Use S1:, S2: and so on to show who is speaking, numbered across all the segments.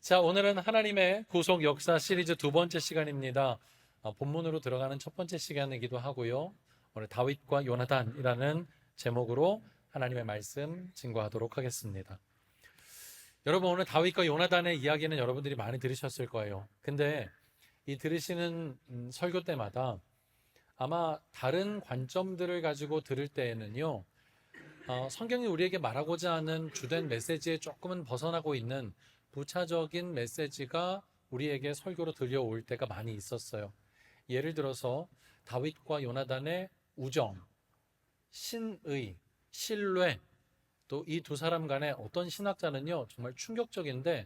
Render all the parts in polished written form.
S1: 자, 오늘은 하나님의 구속 역사 시리즈 두 번째 시간입니다. 본문으로 들어가는 첫 번째 시간이기도 하고요. 오늘 다윗과 요나단이라는 제목으로 하나님의 말씀 증거하도록 하겠습니다. 여러분, 오늘 다윗과 요나단의 이야기는 여러분들이 많이 들으셨을 거예요. 근데 이 들으시는 설교 때마다 아마 다른 관점들을 가지고 들을 때에는요, 성경이 우리에게 말하고자 하는 주된 메시지에 조금은 벗어나고 있는 부차적인 메시지가 우리에게 설교로 들려올 때가 많이 있었어요. 예를 들어서 다윗과 요나단의 우정, 신의, 신뢰, 또 이 두 사람 간의 어떤 신학자는요 정말 충격적인데,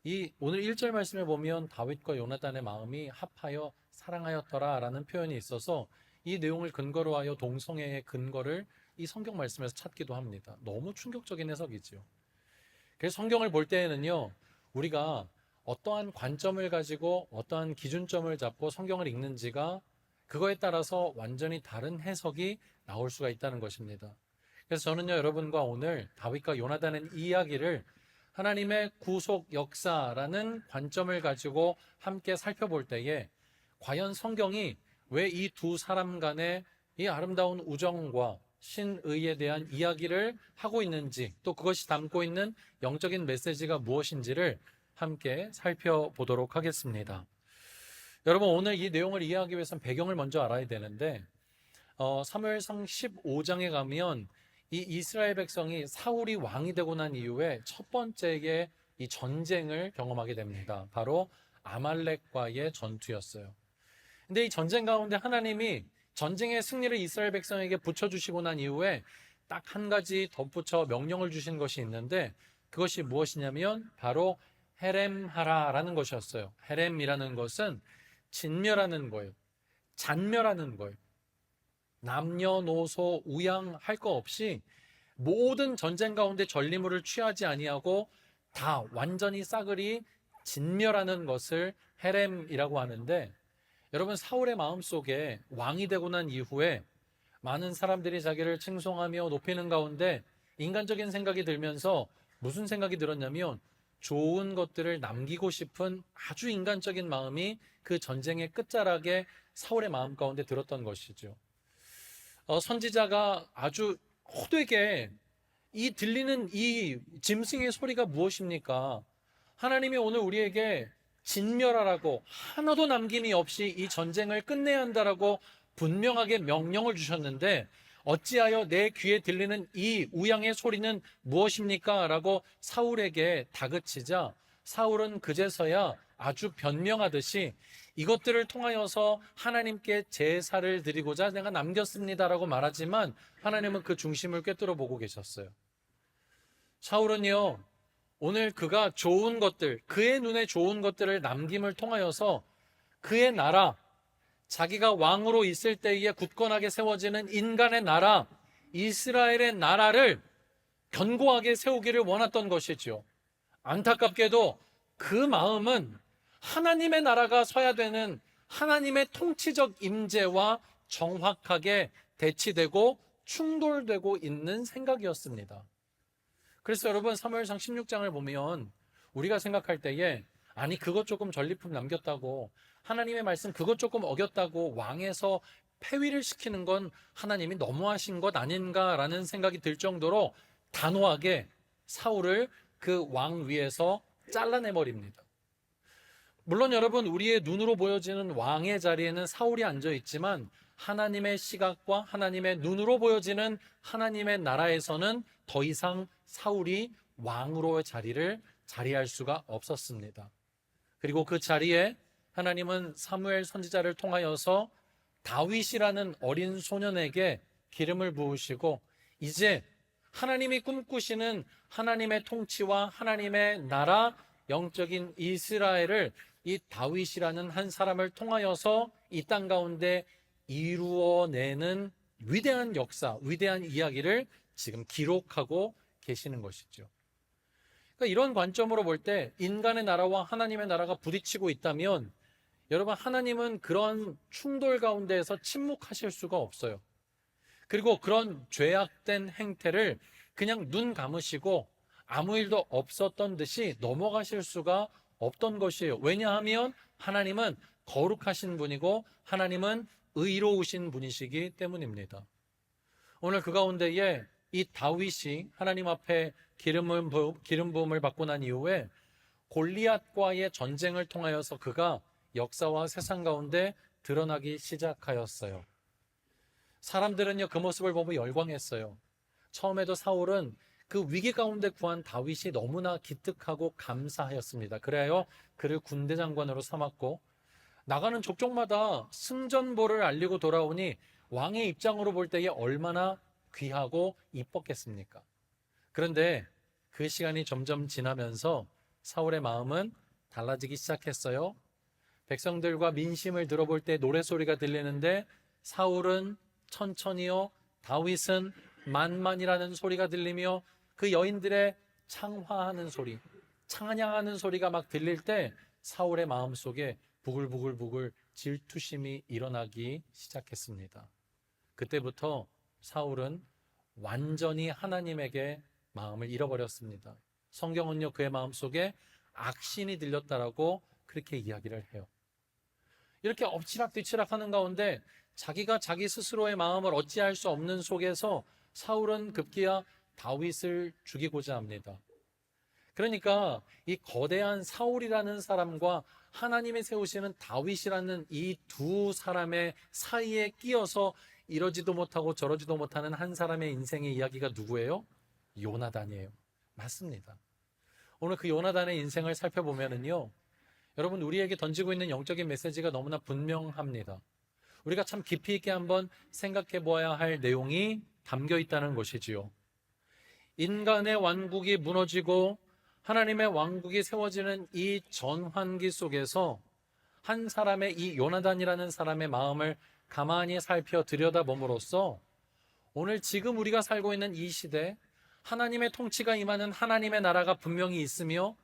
S1: 이 오늘 1절 말씀에 보면 다윗과 요나단의 마음이 합하여 사랑하였더라 라는 표현이 있어서 이 내용을 근거로 하여 동성애의 근거를 이 성경 말씀에서 찾기도 합니다. 너무 충격적인 해석이지요. 그래서 성경을 볼 때에는요, 우리가 어떠한 관점을 가지고 어떠한 기준점을 잡고 성경을 읽는지가 그거에 따라서 완전히 다른 해석이 나올 수가 있다는 것입니다. 그래서 저는요, 여러분과 오늘 다윗과 요나단의 이야기를 하나님의 구속 역사라는 관점을 가지고 함께 살펴볼 때에 과연 성경이 왜 이 두 사람 간의 이 아름다운 우정과 신의에 대한 이야기를 하고 있는지, 또 그것이 담고 있는 영적인 메시지가 무엇인지를 함께 살펴보도록 하겠습니다. 여러분, 오늘 이 내용을 이해하기 위해서는 배경을 먼저 알아야 되는데, 사무엘상 15장에 가면 이 이스라엘 백성이 사울이 왕이 되고 난 이후에 첫 번째의 이 전쟁을 경험하게 됩니다. 바로 아말렉과의 전투였어요. 근데 이 전쟁 가운데 하나님이 전쟁의 승리를 이스라엘 백성에게 붙여주시고 난 이후에 딱 한 가지 덧붙여 명령을 주신 것이 있는데, 그것이 무엇이냐면 바로 헤렘하라라는 것이었어요. 헤렘이라는 것은 진멸하는 거예요. 잔멸하는 거예요. 남녀노소 우양할 거 없이 모든 전쟁 가운데 전리물을 취하지 아니하고 다 완전히 싸그리 진멸하는 것을 헤렘이라고 하는데, 여러분, 사울의 마음속에 왕이 되고 난 이후에 많은 사람들이 자기를 칭송하며 높이는 가운데 인간적인 생각이 들면서 무슨 생각이 들었냐면 좋은 것들을 남기고 싶은 아주 인간적인 마음이 그 전쟁의 끝자락에 사울의 마음 가운데 들었던 것이죠. 선지자가 아주 호되게 이 들리는 이 짐승의 소리가 무엇입니까? 하나님이 오늘 우리에게 진멸하라고, 하나도 남김이 없이 이 전쟁을 끝내야 한다라고 분명하게 명령을 주셨는데, 어찌하여 내 귀에 들리는 이 우양의 소리는 무엇입니까? 라고 사울에게 다그치자 사울은 그제서야 아주 변명하듯이 이것들을 통하여서 하나님께 제사를 드리고자 내가 남겼습니다라고 말하지만, 하나님은 그 중심을 꿰뚫어 보고 계셨어요. 사울은요, 오늘 그가 좋은 것들, 그의 눈에 좋은 것들을 남김을 통하여서 그의 나라, 자기가 왕으로 있을 때에 굳건하게 세워지는 인간의 나라, 이스라엘의 나라를 견고하게 세우기를 원했던 것이죠. 안타깝게도 그 마음은 하나님의 나라가 서야 되는 하나님의 통치적 임재와 정확하게 대치되고 충돌되고 있는 생각이었습니다. 그래서 여러분, 사무엘상 16장을 보면 우리가 생각할 때에 아니 그것 조금 전리품 남겼다고, 하나님의 말씀 그것 조금 어겼다고 왕에서 폐위를 시키는 건 하나님이 너무하신 것 아닌가라는 생각이 들 정도로 단호하게 사울을 그 왕 위에서 잘라내버립니다. 물론 여러분, 우리의 눈으로 보여지는 왕의 자리에는 사울이 앉아 있지만 하나님의 시각과 하나님의 눈으로 보여지는 하나님의 나라에서는 더 이상 사울이 왕으로의 자리를 자리할 수가 없었습니다. 그리고 그 자리에 하나님은 사무엘 선지자를 통하여서 다윗이라는 어린 소년에게 기름을 부으시고, 이제 하나님이 꿈꾸시는 하나님의 통치와 하나님의 나라, 영적인 이스라엘을 이 다윗이라는 한 사람을 통하여서 이 땅 가운데 이루어내는 위대한 역사, 위대한 이야기를 지금 기록하고 계시는 것이죠. 그러니까 이런 관점으로 볼 때 인간의 나라와 하나님의 나라가 부딪히고 있다면, 여러분, 하나님은 그런 충돌 가운데에서 침묵하실 수가 없어요. 그리고 그런 죄악된 행태를 그냥 눈 감으시고 아무 일도 없었던 듯이 넘어가실 수가 없던 것이에요. 왜냐하면 하나님은 거룩하신 분이고 하나님은 의로우신 분이시기 때문입니다. 오늘 그 가운데에 이 다윗이 하나님 앞에 기름 부음을 받고 난 이후에 골리앗과의 전쟁을 통하여서 그가 역사와 세상 가운데 드러나기 시작하였어요. 사람들은요, 그 모습을 보고 열광했어요. 처음에도 사울은 그 위기 가운데 구한 다윗이 너무나 기특하고 감사하였습니다. 그래요, 그를 군대 장관으로 삼았고, 나가는 족족마다 승전보를 알리고 돌아오니 왕의 입장으로 볼 때에 얼마나 귀하고 이뻤겠습니까? 그런데 그 시간이 점점 지나면서 사울의 마음은 달라지기 시작했어요. 백성들과 민심을 들어볼 때 노래소리가 들리는데 사울은 천천히요, 다윗은 만만이라는 소리가 들리며 그 여인들의 창화하는 소리, 찬양하는 소리가 막 들릴 때 사울의 마음속에 부글부글부글 질투심이 일어나기 시작했습니다. 그때부터 사울은 완전히 하나님에게 마음을 잃어버렸습니다. 성경은요, 그의 마음속에 악신이 들렸다라고 그렇게 이야기를 해요. 이렇게 엎치락뒤치락 하는 가운데 자기가 자기 스스로의 마음을 어찌할 수 없는 속에서 사울은 급기야 다윗을 죽이고자 합니다. 그러니까 이 거대한 사울이라는 사람과 하나님이 세우시는 다윗이라는 이 두 사람의 사이에 끼어서 이러지도 못하고 저러지도 못하는 한 사람의 인생의 이야기가 누구예요? 요나단이에요. 맞습니다. 오늘 그 요나단의 인생을 살펴보면은요, 여러분, 우리에게 던지고 있는 영적인 메시지가 너무나 분명합니다. 우리가 참 깊이 있게 한번 생각해 보아야 할 내용이 담겨 있다는 것이지요. 인간의 왕국이 무너지고 하나님의 왕국이 세워지는 이 전환기 속에서 한 사람의, 이 요나단이라는 사람의 마음을 가만히 살펴 들여다봄으로써 오늘 지금 우리가 살고 있는 이 시대, 하나님의 통치가 임하는 하나님의 나라가 분명히 있으며,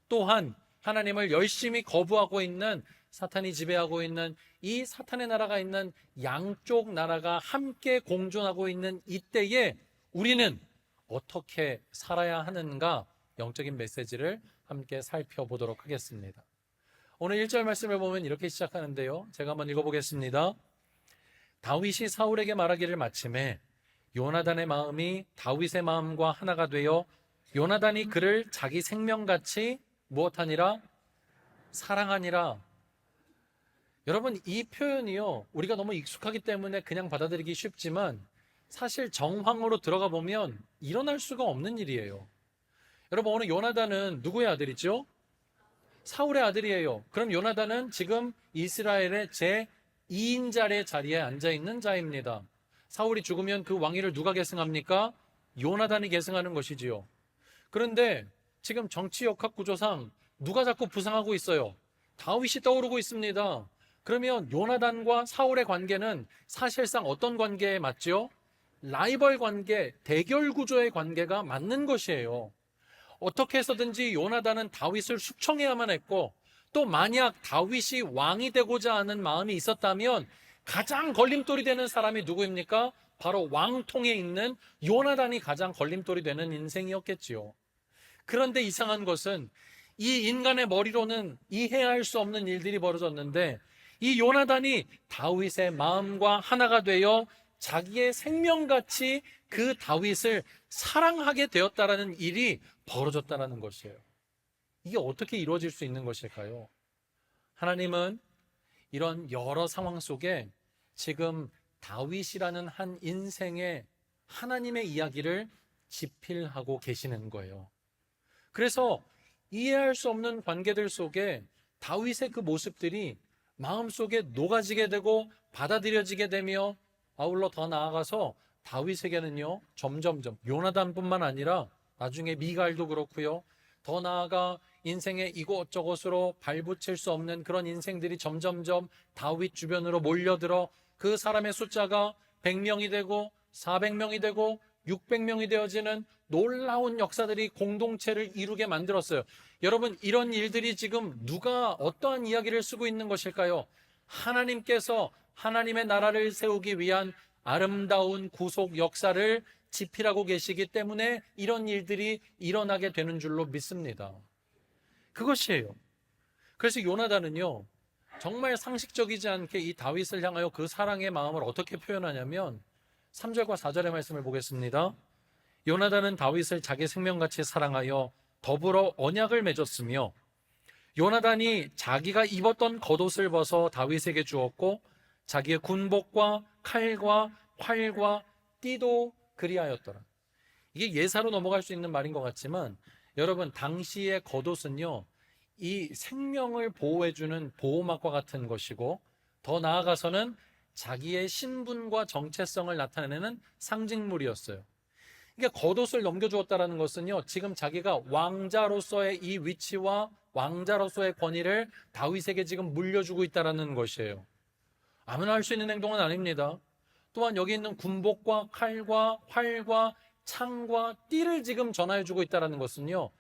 S1: 또한 하나님을 열심히 거부하고 있는, 사탄이 지배하고 있는 이 사탄의 나라가 있는 양쪽 나라가 함께 공존하고 있는 이때에 우리는 어떻게 살아야 하는가, 영적인 메시지를 함께 살펴보도록 하겠습니다. 오늘 1절 말씀을 보면 이렇게 시작하는데요, 제가 한번 읽어보겠습니다. 다윗이 사울에게 말하기를 마침에 요나단의 마음이 다윗의 마음과 하나가 되어 요나단이 그를 자기 생명같이 무엇하니라? 사랑하니라. 여러분, 이 표현이요, 우리가 너무 익숙하기 때문에 그냥 받아들이기 쉽지만 사실 정황으로 들어가 보면 일어날 수가 없는 일이에요. 여러분, 오늘 요나단은 누구의 아들이죠? 사울의 아들이에요. 그럼 요나단은 지금 이스라엘의 제2인자의 자리에 앉아있는 자입니다. 사울이 죽으면 그 왕위를 누가 계승합니까? 요나단이 계승하는 것이지요. 그런데 지금 정치 역학 구조상 누가 자꾸 부상하고 있어요? 다윗이 떠오르고 있습니다. 그러면 요나단과 사울의 관계는 사실상 어떤 관계에 맞죠? 라이벌 관계, 대결 구조의 관계가 맞는 것이에요. 어떻게 해서든지 요나단은 다윗을 숙청해야만 했고, 또 만약 다윗이 왕이 되고자 하는 마음이 있었다면 가장 걸림돌이 되는 사람이 누구입니까? 바로 왕통에 있는 요나단이 가장 걸림돌이 되는 인생이었겠지요. 그런데 이상한 것은 이 인간의 머리로는 이해할 수 없는 일들이 벌어졌는데, 이 요나단이 다윗의 마음과 하나가 되어 자기의 생명같이 그 다윗을 사랑하게 되었다라는 일이 벌어졌다라는 것이에요. 이게 어떻게 이루어질 수 있는 것일까요? 하나님은 이런 여러 상황 속에 지금 다윗이라는 한 인생의 하나님의 이야기를 지필하고 계시는 거예요. 그래서 이해할 수 없는 관계들 속에 다윗의 그 모습들이 마음속에 녹아지게 되고 받아들여지게 되며, 아울러 더 나아가서 다윗에게는요, 점점점 요나단뿐만 아니라 나중에 미갈도 그렇고요, 더 나아가 인생의 이곳저곳으로 발붙일 수 없는 그런 인생들이 점점점 다윗 주변으로 몰려들어 그 사람의 숫자가 100명이 되고 400명이 되고 600명이 되어지는 놀라운 역사들이 공동체를 이루게 만들었어요. 여러분, 이런 일들이 지금 누가 어떠한 이야기를 쓰고 있는 것일까요? 하나님께서 하나님의 나라를 세우기 위한 아름다운 구속 역사를 지필하고 계시기 때문에 이런 일들이 일어나게 되는 줄로 믿습니다. 그것이에요. 그래서 요나단은요, 정말 상식적이지 않게 이 다윗을 향하여 그 사랑의 마음을 어떻게 표현하냐면 3절과 4절의 말씀을 보겠습니다. 요나단은 다윗을 자기 생명같이 사랑하여 더불어 언약을 맺었으며 요나단이 자기가 입었던 겉옷을 벗어 다윗에게 주었고 자기의 군복과 칼과 활과 띠도 그리하였더라. 이게 예사로 넘어갈 수 있는 말인 것 같지만 여러분, 당시의 겉옷은요, 이 생명을 보호해주는 보호막과 같은 것이고 더 나아가서는 자기의 신분과 정체성을 나타내는 상징물이었어요. 이게 겉옷을 넘겨주었다는 것은요, 지금 자기가 왕자로서의 이 위치와 왕자로서의 권위를 다윗에게 지금 물려주고 있다는 것이에요. 아무나 할 수 있는 행동은 아닙니다. 또한 여기 있는 군복과 칼과 활과 창과 띠를 지금 전하여주고 있다는 것은요,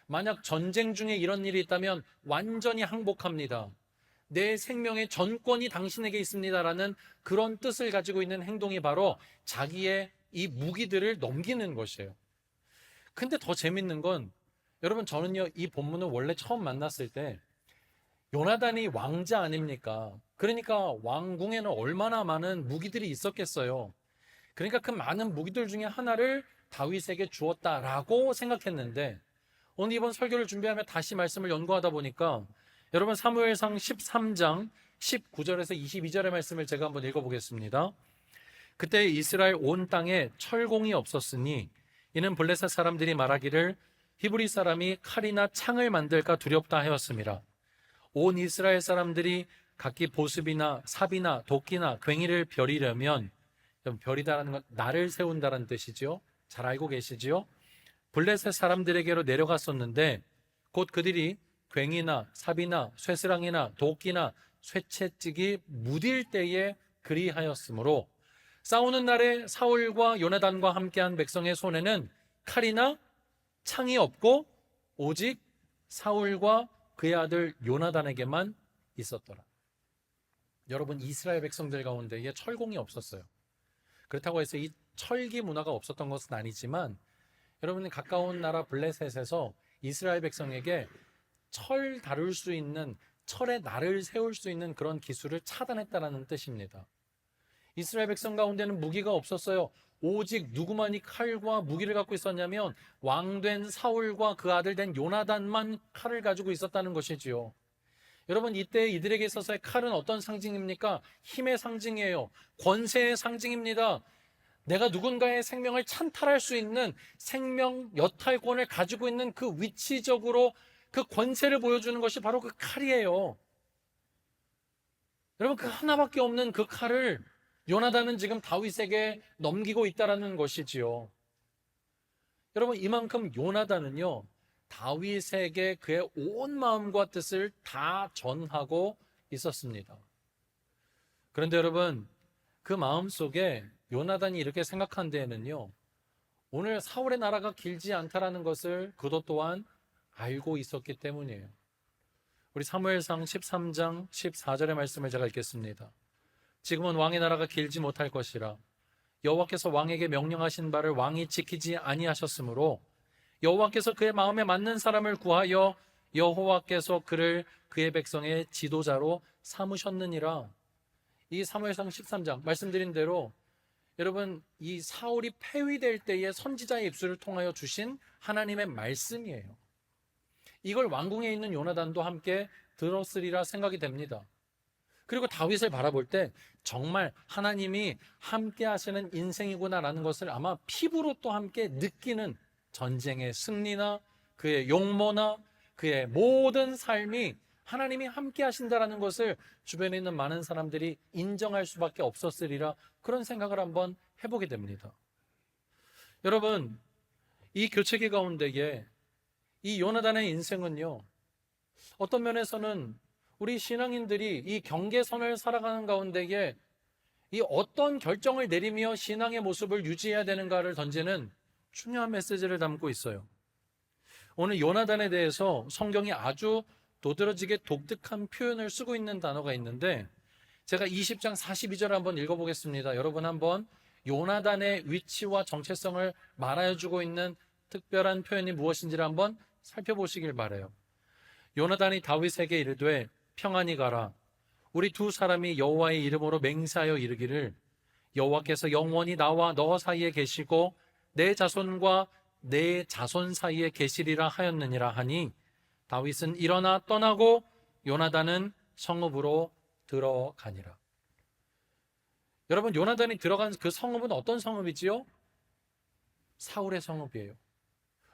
S1: 만약 전쟁 중에 이런 일이 있다면 완전히 항복합니다. 내 생명의 전권이 당신에게 있습니다라는 그런 뜻을 가지고 있는 행동이 바로 자기의 이 무기들을 넘기는 것이에요. 근데 더 재밌는 건 여러분, 저는요, 이 본문을 원래 처음 만났을 때 요나단이 왕자 아닙니까? 그러니까 왕궁에는 얼마나 많은 무기들이 있었겠어요. 그러니까 그 많은 무기들 중에 하나를 다윗에게 주었다라고 생각했는데 오늘 이번 설교를 준비하며 다시 말씀을 연구하다 보니까 여러분, 사무엘상 13장 19절에서 22절의 말씀을 제가 한번 읽어보겠습니다. 그때 이스라엘 온 땅에 철공이 없었으니 이는 블레셋 사람들이 말하기를 히브리 사람이 칼이나 창을 만들까 두렵다 하였습니다. 온 이스라엘 사람들이 각기 보습이나 삽이나 도끼나 괭이를 벼리려면, 벼리다라는 건 날을 세운다는 뜻이죠. 잘 알고 계시지요? 블레셋 사람들에게로 내려갔었는데 곧 그들이 괭이나 삽이나 쇠스랑이나 도끼나 쇠채찍이 무딜 때에 그리하였으므로 싸우는 날에 사울과 요나단과 함께한 백성의 손에는 칼이나 창이 없고 오직 사울과 그의 아들 요나단에게만 있었더라. 여러분, 이스라엘 백성들 가운데에 철공이 없었어요. 그렇다고 해서 이 철기 문화가 없었던 것은 아니지만 여러분이 가까운 나라 블레셋에서 이스라엘 백성에게 철 다룰 수 있는, 철의 날을 세울 수 있는 그런 기술을 차단했다는 뜻입니다. 이스라엘 백성 가운데는 무기가 없었어요. 오직 누구만이 칼과 무기를 갖고 있었냐면 왕된 사울과 그 아들 된 요나단만 칼을 가지고 있었다는 것이지요. 여러분, 이때 이들에게 있어서의 칼은 어떤 상징입니까? 힘의 상징이에요. 권세의 상징입니다. 내가 누군가의 생명을 찬탈할 수 있는 생명 여탈권을 가지고 있는 그 위치적으로 그 권세를 보여주는 것이 바로 그 칼이에요. 여러분, 그 하나밖에 없는 그 칼을 요나단은 지금 다윗에게 넘기고 있다는 것이지요. 여러분, 이만큼 요나단은요, 다윗에게 그의 온 마음과 뜻을 다 전하고 있었습니다. 그런데 여러분, 그 마음속에 요나단이 이렇게 생각한 데에는요, 오늘 사울의 나라가 길지 않다라는 것을 그도 또한 알고 있었기 때문이에요. 우리 사무엘상 13장 14절의 말씀을 제가 읽겠습니다. 지금은 왕의 나라가 길지 못할 것이라 여호와께서 왕에게 명령하신 바를 왕이 지키지 아니하셨으므로 여호와께서 그의 마음에 맞는 사람을 구하여 여호와께서 그를 그의 백성의 지도자로 삼으셨느니라. 이 사무엘상 13장 말씀드린 대로 여러분, 이 사울이 폐위될 때에 선지자의 입술을 통하여 주신 하나님의 말씀이에요. 이걸 왕궁에 있는 요나단도 함께 들었으리라 생각이 됩니다. 그리고 다윗을 바라볼 때 정말 하나님이 함께 하시는 인생이구나라는 것을 아마 피부로 또 함께 느끼는, 전쟁의 승리나 그의 용모나 그의 모든 삶이 하나님이 함께 하신다라는 것을 주변에 있는 많은 사람들이 인정할 수밖에 없었으리라, 그런 생각을 한번 해보게 됩니다. 여러분, 이 교체기 가운데에 이 요나단의 인생은요, 어떤 면에서는 우리 신앙인들이 이 경계선을 살아가는 가운데에 이 어떤 결정을 내리며 신앙의 모습을 유지해야 되는가를 던지는 중요한 메시지를 담고 있어요. 오늘 요나단에 대해서 성경이 아주 도드라지게 독특한 표현을 쓰고 있는 단어가 있는데 제가 20장 42절을 한번 읽어보겠습니다. 여러분 한번 요나단의 위치와 정체성을 말해주고 있는 특별한 표현이 무엇인지를 한번 살펴보시길 바라요. 요나단이 다윗에게 이르되 평안히 가라. 우리 두 사람이 여호와의 이름으로 맹세하여 이르기를 여호와께서 영원히 나와 너 사이에 계시고 내 자손과 내 자손 사이에 계시리라 하였느니라 하니 다윗은 일어나 떠나고 요나단은 성읍으로 들어가니라. 여러분, 요나단이 들어간 그 성읍은 어떤 성읍이지요? 사울의 성읍이에요.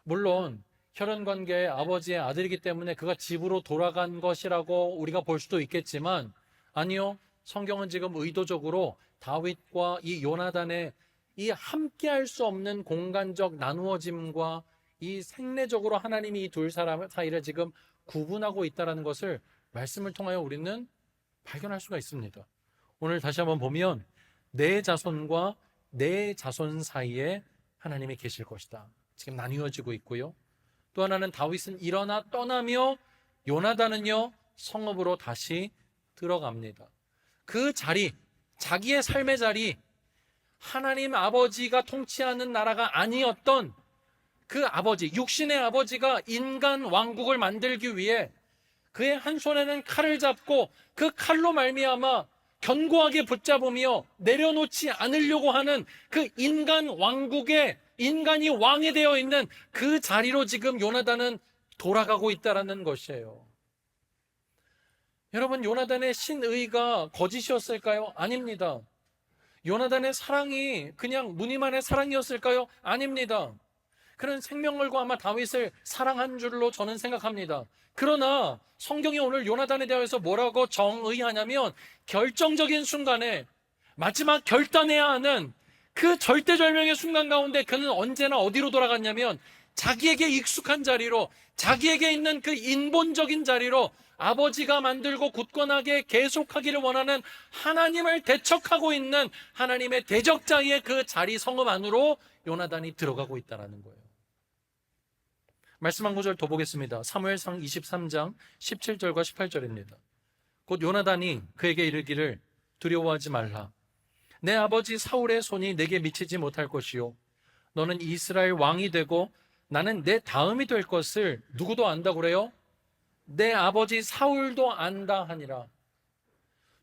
S1: 물론 혈연관계의 아버지의 아들이기 때문에 그가 집으로 돌아간 것이라고 우리가 볼 수도 있겠지만, 아니요, 성경은 지금 의도적으로 다윗과 이 요나단의 이 함께할 수 없는 공간적 나누어짐과 이 생내적으로 하나님이 이 둘 사람 사이를 지금 구분하고 있다는 것을 말씀을 통하여 우리는 발견할 수가 있습니다. 오늘 다시 한번 보면 내 자손과 내 자손 사이에 하나님이 계실 것이다, 지금 나뉘어지고 있고요. 또 하나는 다윗은 일어나 떠나며 요나단은요 성읍으로 다시 들어갑니다. 그 자리, 자기의 삶의 자리, 하나님 아버지가 통치하는 나라가 아니었던 그 아버지, 육신의 아버지가 인간 왕국을 만들기 위해 그의 한 손에는 칼을 잡고 그 칼로 말미암아 견고하게 붙잡으며 내려놓지 않으려고 하는 그 인간 왕국에 인간이 왕이 되어 있는 그 자리로 지금 요나단은 돌아가고 있다는 것이에요. 여러분, 요나단의 신의가 거짓이었을까요? 아닙니다. 요나단의 사랑이 그냥 무늬만의 사랑이었을까요? 아닙니다. 그는 생명을 걸고 아마 다윗을 사랑한 줄로 저는 생각합니다. 그러나 성경이 오늘 요나단에 대해서 뭐라고 정의하냐면, 결정적인 순간에 마지막 결단해야 하는 그 절대절명의 순간 가운데 그는 언제나 어디로 돌아갔냐면 자기에게 익숙한 자리로, 자기에게 있는 그 인본적인 자리로, 아버지가 만들고 굳건하게 계속하기를 원하는 하나님을 대척하고 있는 하나님의 대적자의 그 자리 성읍 안으로 요나단이 들어가고 있다는 거예요. 말씀 한 구절 더 보겠습니다. 사무엘상 23장 17절과 18절입니다. 곧 요나단이 그에게 이르기를 두려워하지 말라. 내 아버지 사울의 손이 내게 미치지 못할 것이요 너는 이스라엘 왕이 되고 나는 내 다음이 될 것을 누구도 안다고 그래요? 내 아버지 사울도 안다 하니라.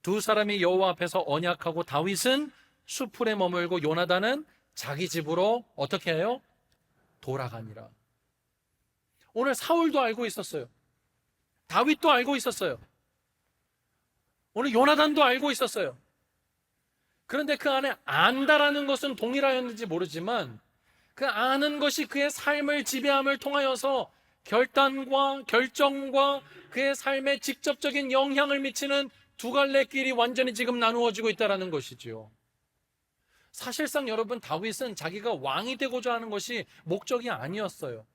S1: 두 사람이 여호와 앞에서 언약하고 다윗은 수풀에 머물고 요나단은 자기 집으로 어떻게 해요? 돌아가니라. 오늘 사울도 알고 있었어요. 다윗도 알고 있었어요. 오늘 요나단도 알고 있었어요. 그런데 그 안에 안다라는 것은 동일하였는지 모르지만 그 아는 것이 그의 삶을 지배함을 통하여서 결단과 결정과 그의 삶에 직접적인 영향을 미치는 두 갈래 길이 완전히 지금 나누어지고 있다는 것이죠. 사실상 여러분, 다윗은 자기가 왕이 되고자 하는 것이 목적이 아니었어요.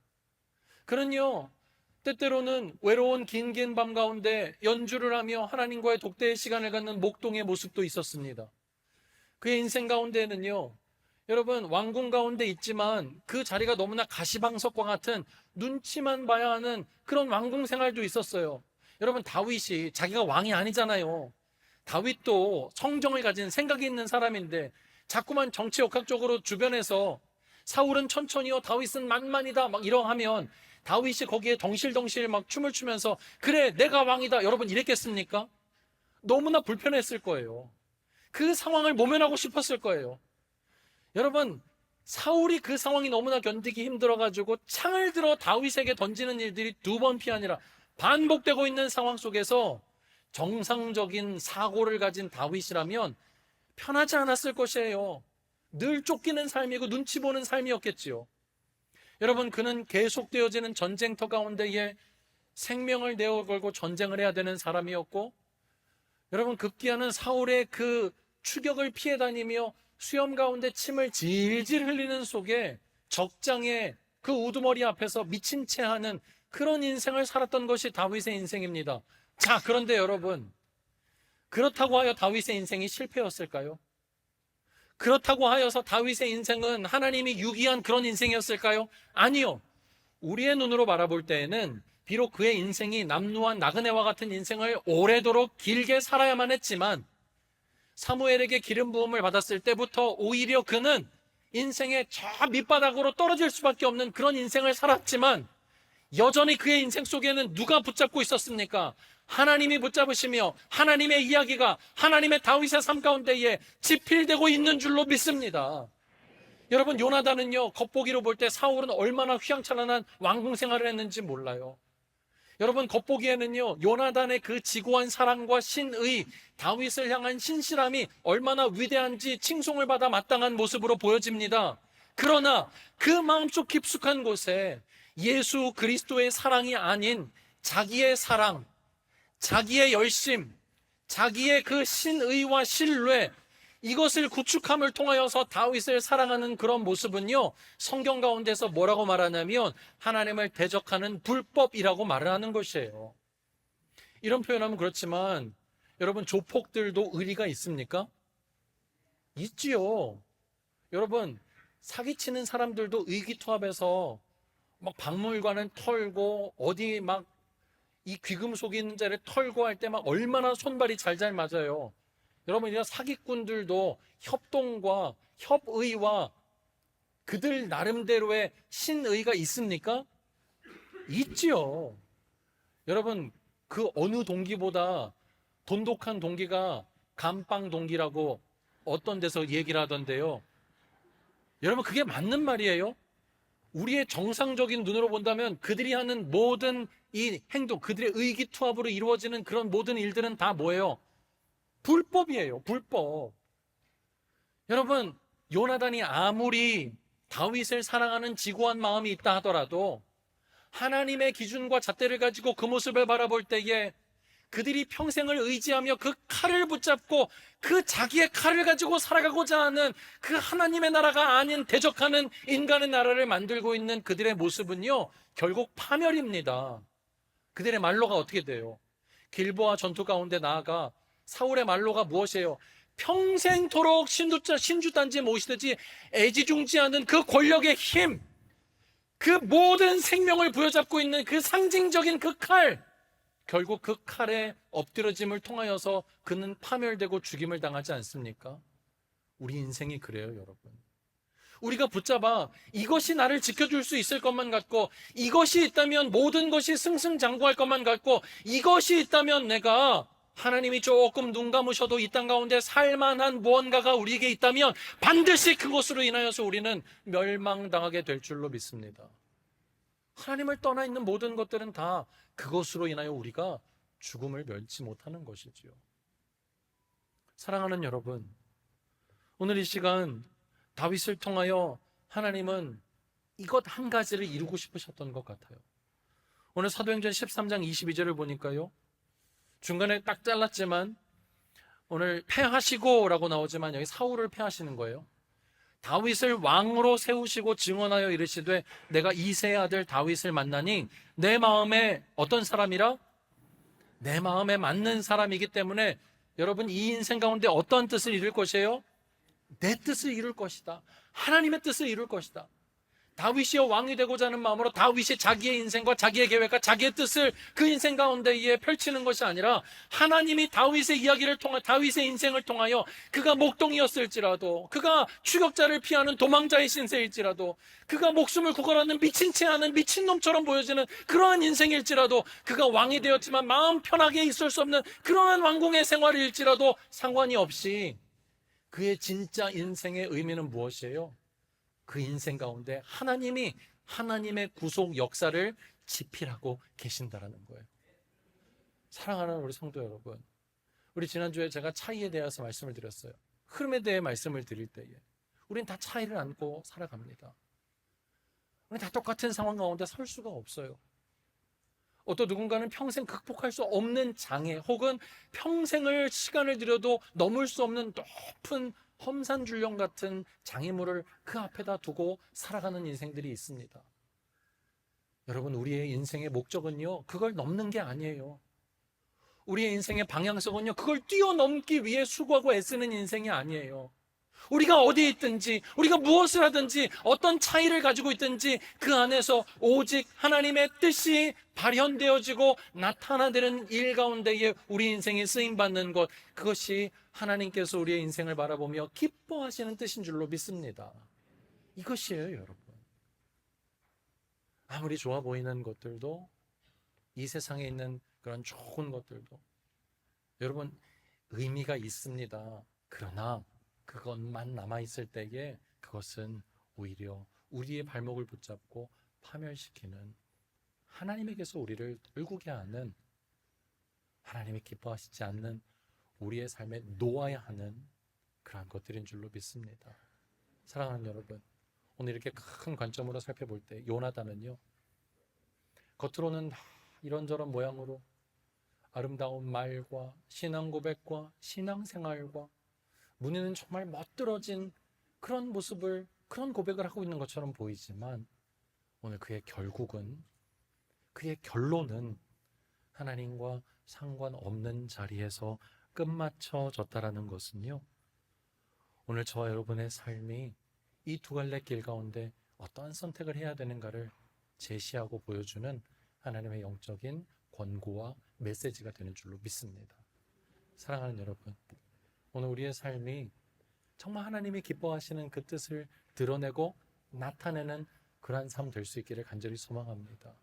S1: 그는요, 때때로는 외로운 긴 밤 가운데 연주를 하며 하나님과의 독대의 시간을 갖는 목동의 모습도 있었습니다. 그의 인생 가운데는요, 여러분, 왕궁 가운데 있지만 그 자리가 너무나 가시방석과 같은 눈치만 봐야 하는 그런 왕궁 생활도 있었어요. 여러분, 다윗이 자기가 왕이 아니잖아요. 다윗도 성정을 가진 생각이 있는 사람인데 자꾸만 정치역학적으로 주변에서 사울은 천천히요, 다윗은 만만이다 막 이러하면 다윗이 거기에 덩실덩실 막 춤을 추면서 그래 내가 왕이다 여러분 이랬겠습니까? 너무나 불편했을 거예요. 그 상황을 모면하고 싶었을 거예요. 여러분, 사울이 그 상황이 너무나 견디기 힘들어가지고 창을 들어 다윗에게 던지는 일들이 두 번 피하니라 반복되고 있는 상황 속에서 정상적인 사고를 가진 다윗이라면 편하지 않았을 것이에요. 늘 쫓기는 삶이고 눈치 보는 삶이었겠지요. 여러분, 그는 계속되어지는 전쟁터 가운데에 생명을 내어 걸고 전쟁을 해야 되는 사람이었고, 여러분, 급기야는 사울의 그 추격을 피해 다니며 수염 가운데 침을 질질 흘리는 속에 적장의 그 우두머리 앞에서 미친 채 하는 그런 인생을 살았던 것이 다윗의 인생입니다. 자, 그런데 여러분, 그렇다고 하여 다윗의 인생이 실패였을까요? 그렇다고 하여서 다윗의 인생은 하나님이 유기한 그런 인생이었을까요? 아니요. 우리의 눈으로 바라볼 때에는 비록 그의 인생이 남루한 나그네와 같은 인생을 오래도록 길게 살아야만 했지만 사무엘에게 기름 부음을 받았을 때부터 오히려 그는 인생의 저 밑바닥으로 떨어질 수밖에 없는 그런 인생을 살았지만 여전히 그의 인생 속에는 누가 붙잡고 있었습니까? 하나님이 붙잡으시며 하나님의 이야기가 하나님의 다윗의 삶 가운데에 지필되고 있는 줄로 믿습니다. 여러분, 요나단은요, 겉보기로 볼 때 사울은 얼마나 휘황찬란한 왕궁 생활을 했는지 몰라요. 여러분, 겉보기에는요, 요나단의 그 지고한 사랑과 신의, 다윗을 향한 신실함이 얼마나 위대한지 칭송을 받아 마땅한 모습으로 보여집니다. 그러나 그 마음속 깊숙한 곳에 예수 그리스도의 사랑이 아닌 자기의 사랑, 자기의 열심, 자기의 그 신의와 신뢰, 이것을 구축함을 통하여서 다윗을 사랑하는 그런 모습은요, 성경 가운데서 뭐라고 말하냐면 하나님을 대적하는 불법이라고 말을 하는 것이에요. 이런 표현하면 그렇지만 여러분, 조폭들도 의리가 있습니까? 있지요. 여러분, 사기치는 사람들도 의기투합해서 막 박물관을 털고 어디 막 이 귀금속이 있는 자리를 털고 할 때 막 얼마나 손발이 잘 맞아요. 여러분, 이런 사기꾼들도 협동과 협의와 그들 나름대로의 신의가 있습니까? 있지요. 여러분, 그 어느 동기보다 돈독한 동기가 감빵 동기라고 어떤 데서 얘기를 하던데요. 여러분, 그게 맞는 말이에요. 우리의 정상적인 눈으로 본다면 그들이 하는 모든 이 행동, 그들의 의기투합으로 이루어지는 그런 모든 일들은 다 뭐예요? 불법이에요. 불법. 여러분, 요나단이 아무리 다윗을 사랑하는 지고한 마음이 있다 하더라도 하나님의 기준과 잣대를 가지고 그 모습을 바라볼 때에 그들이 평생을 의지하며 그 칼을 붙잡고 그 자기의 칼을 가지고 살아가고자 하는 그 하나님의 나라가 아닌 대적하는 인간의 나라를 만들고 있는 그들의 모습은요, 결국 파멸입니다. 그들의 말로가 어떻게 돼요? 길보아 전투 가운데 나아가 사울의 말로가 무엇이에요? 평생토록 신주단지에 모시듯이 애지중지하는 그 권력의 힘, 그 모든 생명을 부여잡고 있는 그 상징적인 그 칼, 결국 그 칼에 엎드러짐을 통하여서 그는 파멸되고 죽임을 당하지 않습니까? 우리 인생이 그래요, 여러분. 우리가 붙잡아 이것이 나를 지켜줄 수 있을 것만 같고, 이것이 있다면 모든 것이 승승장구할 것만 같고, 이것이 있다면 내가 하나님이 조금 눈 감으셔도 이 땅 가운데 살만한 무언가가 우리에게 있다면 반드시 그것으로 인하여서 우리는 멸망당하게 될 줄로 믿습니다. 하나님을 떠나 있는 모든 것들은 다 그것으로 인하여 우리가 죽음을 면치 못하는 것이지요. 사랑하는 여러분, 오늘 이 시간 다윗을 통하여 하나님은 이것 한 가지를 이루고 싶으셨던 것 같아요. 오늘 사도행전 13장 22절을 보니까요, 중간에 딱 잘랐지만 오늘 패하시고 라고 나오지만 여기 사울을 패하시는 거예요. 다윗을 왕으로 세우시고 증언하여 이르시되 내가 이새의 아들 다윗을 만나니 내 마음에 어떤 사람이라? 내 마음에 맞는 사람이기 때문에 여러분, 이 인생 가운데 어떤 뜻을 이룰 것이에요? 내 뜻을 이룰 것이다. 하나님의 뜻을 이룰 것이다. 다윗이 왕이 되고자 하는 마음으로 다윗이 자기의 인생과 자기의 계획과 자기의 뜻을 그 인생 가운데에 펼치는 것이 아니라 하나님이 다윗의 이야기를 통해 다윗의 인생을 통하여 그가 목동이었을지라도, 그가 추격자를 피하는 도망자의 신세일지라도, 그가 목숨을 구걸하는 미친 채 하는 미친놈처럼 보여지는 그러한 인생일지라도, 그가 왕이 되었지만 마음 편하게 있을 수 없는 그러한 왕궁의 생활일지라도 상관이 없이 그의 진짜 인생의 의미는 무엇이에요? 그 인생 가운데 하나님이 하나님의 구속 역사를 지필하고 계신다라는 거예요. 사랑하는 우리 성도 여러분, 우리 지난주에 제가 차이에 대해서 말씀을 드렸어요. 흐름에 대해 말씀을 드릴 때에 우린 다 차이를 안고 살아갑니다. 우린 다 똑같은 상황 가운데 설 수가 없어요. 어떤 누군가는 평생 극복할 수 없는 장애, 혹은 평생을 시간을 들여도 넘을 수 없는 높은 험산줄령 같은 장애물을 그 앞에다 두고 살아가는 인생들이 있습니다. 여러분, 우리의 인생의 목적은요, 그걸 넘는 게 아니에요. 우리의 인생의 방향성은요, 그걸 뛰어넘기 위해 수고하고 애쓰는 인생이 아니에요. 우리가 어디에 있든지, 우리가 무엇을 하든지, 어떤 차이를 가지고 있든지 그 안에서 오직 하나님의 뜻이 발현되어지고 나타나는 일 가운데에 우리 인생이 쓰임받는 것, 그것이 하나님께서 우리의 인생을 바라보며 기뻐하시는 뜻인 줄로 믿습니다. 이것이에요, 여러분. 아무리 좋아 보이는 것들도, 이 세상에 있는 그런 좋은 것들도 여러분 의미가 있습니다. 그러나 그것만 남아있을 때에 그것은 오히려 우리의 발목을 붙잡고 파멸시키는, 하나님에게서 우리를 떨구게 하는, 하나님이 기뻐하시지 않는 우리의 삶에 놓아야 하는 그러한 것들인 줄로 믿습니다. 사랑하는 여러분, 오늘 이렇게 큰 관점으로 살펴볼 때 요나단은요, 겉으로는 이런저런 모양으로 아름다운 말과 신앙 고백과 신앙생활과 문에는 정말 멋들어진 그런 모습을, 그런 고백을 하고 있는 것처럼 보이지만 오늘 그의 결국은, 그의 결론은 하나님과 상관없는 자리에서 끝마쳐졌다라는 것은요, 오늘 저와 여러분의 삶이 이 두 갈래 길 가운데 어떠한 선택을 해야 되는가를 제시하고 보여주는 하나님의 영적인 권고와 메시지가 되는 줄로 믿습니다. 사랑하는 여러분, 오늘 우리의 삶이 정말 하나님이 기뻐하시는 그 뜻을 드러내고 나타내는 그러한 삶 될 수 있기를 간절히 소망합니다.